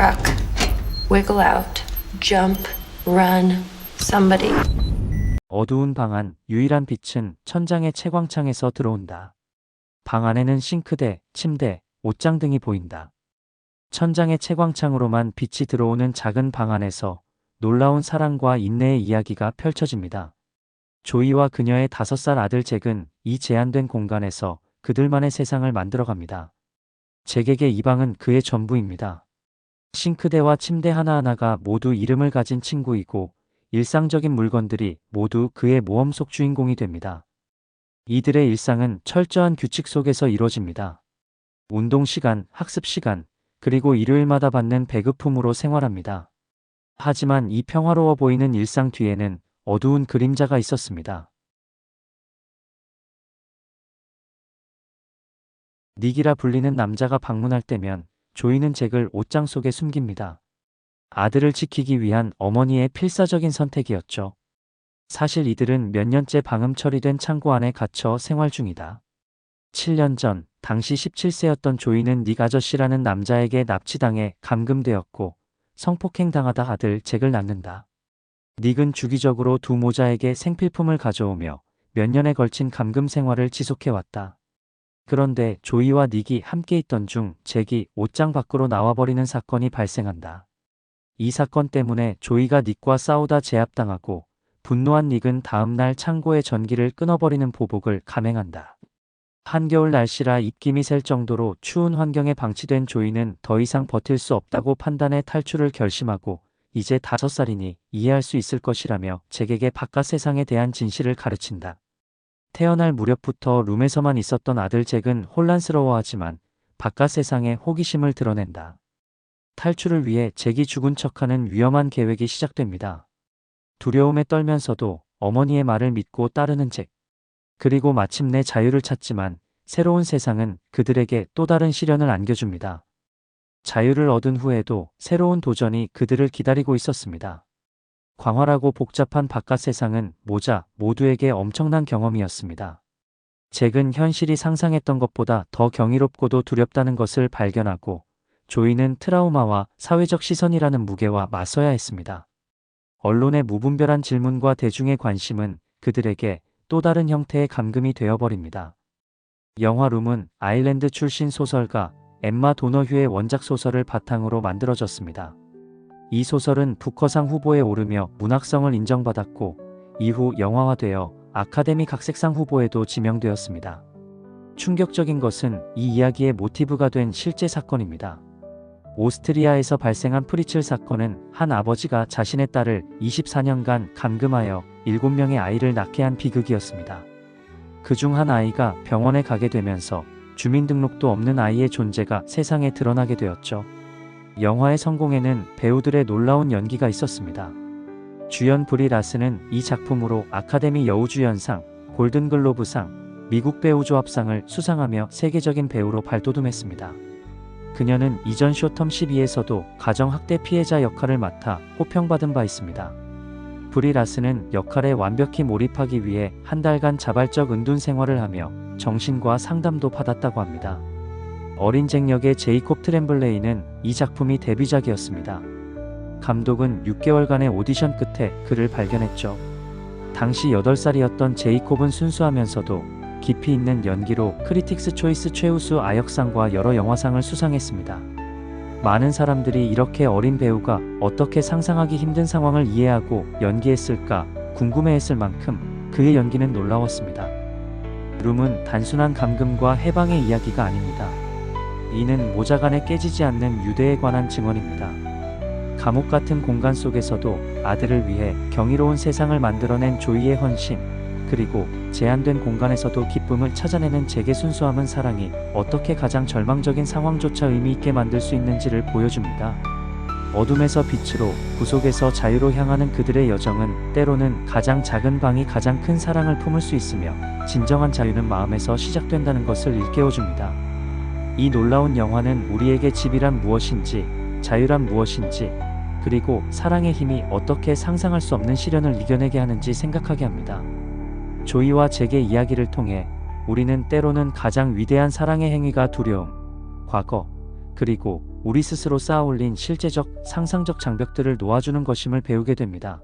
truck. Wiggle out. Jump. Run. Somebody. 어두운 방 안 유일한 빛은 천장의 채광창에서 들어온다. 방 안에는 싱크대, 침대, 옷장 등이 보인다. 천장의 채광창으로만 빛이 들어오는 작은 방 안에서 놀라운 사랑과 인내의 이야기가 펼쳐집니다. 조이와 그녀의 5살 아들 잭은 이 제한된 공간에서 그들만의 세상을 만들어갑니다. 잭에게 이 방은 그의 전부입니다. 싱크대와 침대 하나하나가 모두 이름을 가진 친구이고 일상적인 물건들이 모두 그의 모험 속 주인공이 됩니다. 이들의 일상은 철저한 규칙 속에서 이루어집니다. 운동 시간, 학습 시간, 그리고 일요일마다 받는 배급품으로 생활합니다. 하지만 이 평화로워 보이는 일상 뒤에는 어두운 그림자가 있었습니다. 닉이라 불리는 남자가 방문할 때면 조이는 잭을 옷장 속에 숨깁니다. 아들을 지키기 위한 어머니의 필사적인 선택이었죠. 사실 이들은 몇 년째 방음 처리된 창고 안에 갇혀 생활 중이다. 7년 전 당시 17세였던 조이는 닉 아저씨라는 남자에게 납치당해 감금되었고 성폭행당하다 아들 잭을 낳는다. 닉은 주기적으로 두 모자에게 생필품을 가져오며 몇 년에 걸친 감금 생활을 지속해왔다. 그런데 조이와 닉이 함께 있던 중 잭이 옷장 밖으로 나와버리는 사건이 발생한다. 이 사건 때문에 조이가 닉과 싸우다 제압당하고 분노한 닉은 다음날 창고의 전기를 끊어버리는 보복을 감행한다. 한겨울 날씨라 입김이 셀 정도로 추운 환경에 방치된 조이는 더 이상 버틸 수 없다고 판단해 탈출을 결심하고 이제 5살이니 이해할 수 있을 것이라며 잭에게 바깥 세상에 대한 진실을 가르친다. 태어날 무렵부터 룸에서만 있었던 아들 잭은 혼란스러워하지만 바깥 세상에 호기심을 드러낸다. 탈출을 위해 잭이 죽은 척하는 위험한 계획이 시작됩니다. 두려움에 떨면서도 어머니의 말을 믿고 따르는 잭. 그리고 마침내 자유를 찾지만 새로운 세상은 그들에게 또 다른 시련을 안겨줍니다. 자유를 얻은 후에도 새로운 도전이 그들을 기다리고 있었습니다. 광활하고 복잡한 바깥 세상은 모두에게 엄청난 경험이었습니다. 잭은 현실이 상상했던 것보다 더 경이롭고도 두렵다는 것을 발견하고 조이는 트라우마와 사회적 시선이라는 무게와 맞서야 했습니다. 언론의 무분별한 질문과 대중의 관심은 그들에게 또 다른 형태의 감금이 되어버립니다. 영화 룸은 아일랜드 출신 소설가 엠마 도너휴의 원작 소설을 바탕으로 만들어졌습니다. 이 소설은 부커상 후보에 오르며 문학성을 인정받았고 이후 영화화되어 아카데미 각색상 후보에도 지명되었습니다. 충격적인 것은 이 이야기의 모티브가 된 실제 사건입니다. 오스트리아에서 발생한 프리츠 사건은 한 아버지가 자신의 딸을 24년간 감금하여 7명의 아이를 낳게 한 비극이었습니다. 그중 한 아이가 병원에 가게 되면서 주민등록도 없는 아이의 존재가 세상에 드러나게 되었죠. 영화의 성공에는 배우들의 놀라운 연기가 있었습니다. 주연 브리 라슨은 이 작품으로 아카데미 여우주연상, 골든글로브상, 미국 배우조합상을 수상하며 세계적인 배우로 발돋움했습니다. 그녀는 이전 쇼텀 12에서도 가정학대 피해자 역할을 맡아 호평받은 바 있습니다. 브리 라슨은 역할에 완벽히 몰입하기 위해 한 달간 자발적 은둔 생활을 하며 정신과 상담도 받았다고 합니다. 어린 잭 역의 제이콥 트렘블레이는 이 작품이 데뷔작이었습니다. 감독은 6개월간의 오디션 끝에 그를 발견했죠. 당시 8살이었던 제이콥은 순수하면서도 깊이 있는 연기로 크리틱스 초이스 최우수 아역상과 여러 영화상을 수상했습니다. 많은 사람들이 이렇게 어린 배우가 어떻게 상상하기 힘든 상황을 이해하고 연기했을까 궁금해했을 만큼 그의 연기는 놀라웠습니다. 룸은 단순한 감금과 해방의 이야기가 아닙니다. 이는 모자간에 깨지지 않는 유대에 관한 증언입니다. 감옥 같은 공간 속에서도 아들을 위해 경이로운 세상을 만들어낸 조이의 헌신, 그리고 제한된 공간에서도 기쁨을 찾아내는 잭의 순수함은 사랑이 어떻게 가장 절망적인 상황조차 의미 있게 만들 수 있는지를 보여줍니다. 어둠에서 빛으로, 구속에서 자유로 향하는 그들의 여정은 때로는 가장 작은 방이 가장 큰 사랑을 품을 수 있으며 진정한 자유는 마음에서 시작된다는 것을 일깨워줍니다. 이 놀라운 영화는 우리에게 집이란 무엇인지, 자유란 무엇인지, 그리고 사랑의 힘이 어떻게 상상할 수 없는 시련을 이겨내게 하는지 생각하게 합니다. 조이와 잭의 이야기를 통해 우리는 때로는 가장 위대한 사랑의 행위가 두려움, 과거, 그리고 우리 스스로 쌓아올린 실제적, 상상적 장벽들을 놓아주는 것임을 배우게 됩니다.